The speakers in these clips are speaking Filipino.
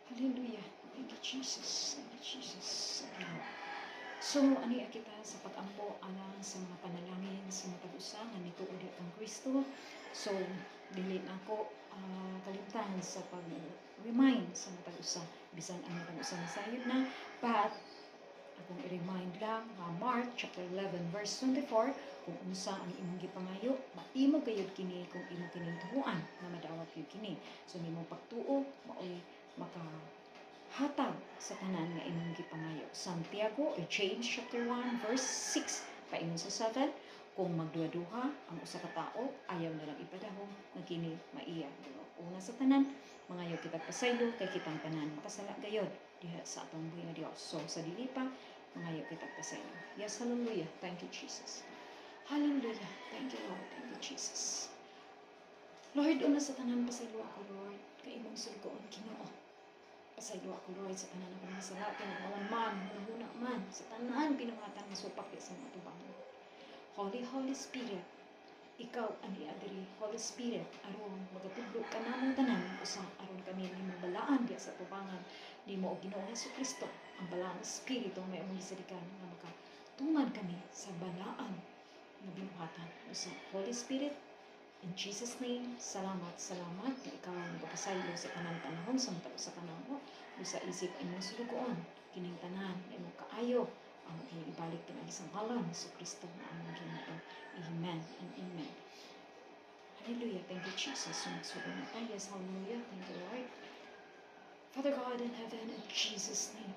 Hallelujah. Thank you, Jesus. Thank you, Jesus. So, ani kita sa pag-ampo alang sa mga panalangin sa mga tag-usa nga nituod kang Kristo. So, dili na ako kalimtan sa pag-remind sa mga tag-usa. Bisan ang mga tag-usa nasayod na, but akong i-remind lang Mark chapter 11 verse 24 kung unsa ang imong gipangayo, maimo gayud kini kung imo kini tuhuan na madawat gyud kini. So nimo pagtuo maoy makahatag sa tanan nga imong gipangayo. Santiago or James chapter 1 verse 6 paingon sa 7, kung magduha-duha ang usa ka tawo ayaw na lang ipadahom nga kini maiya. Una sa tanan, mangayo kita pasaylo kay kitang tanan makasala gayod diha sa atong buhi nga Dios. So sa dili pa mangayo kita pasaylo. Yes, hallelujah. Thank you, Jesus. Hallelujah. Thank you, Lord. Thank you, Jesus. Lord, una sa tanan pasaylo ako, Lord, kay imong sulgoon Ginoo. Pasaylo ako, Lord, sa tanan ng mga sala, pinagawan man, hunahuna man, sa tanan pinungatan nga supak sa mga tubangon. Holy Spirit, ikaw ani adiri, Holy Spirit, aron magatudlo ka namong tanan usa aron kami nimong balaan diya sa tubangan nimo og Ginoong Hesukristo, ang balaang espiritu may imong gisalikan nga makatuman kami sa balaan nga binuhatan usa. Holy Spirit, in Jesus' name, salamat nga ikaw ang magpasaylo sa tanang panahon sa matag sa kanamo sa isip imong sulugoon kining tanan imong kaayo ang ibalik ka ng isang ngalan sa Kristo na among Ginoo. Amen and amen. Hallelujah. Thank you, Jesus. Sumagsugo na tayo. Yes, hallelujah. Thank you, Lord. Father God in heaven, in Jesus' name,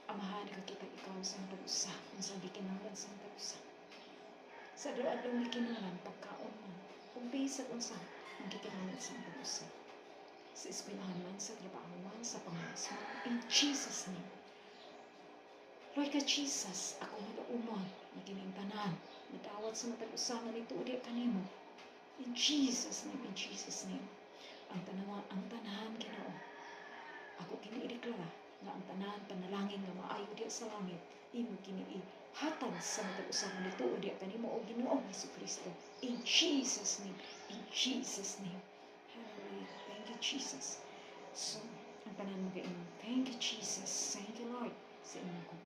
amahan ka kita ikaw sa matag-usa, ang sabi kinanglan sa matag-usa. Sa doon ni kinanglan, pagkaon man, kung bisag unsa, ang kikinanglan sa matag-usa. Sa eskwelahan man, sa trabaho man, sa pangalas man, in Jesus' name. Lord ka Jesus, ako nag-umon, naginingtanan, nadawat sa matag-usa nga nito uli kanimo. In Jesus' name, in Jesus' name. Ang tanahan Ginoo. Ako kini-ideklara nga ang tanan panalangin nga maayo diya sa langit, imo kini hatag sa matag-usa nga nito uli kanimo o Ginoong Hesukristo. In Jesus' name, in Jesus' name. Hallelujah. Thank you, Jesus. So, ang tanan mo kayo. Thank you, Jesus. Thank you, Lord. Sa inyo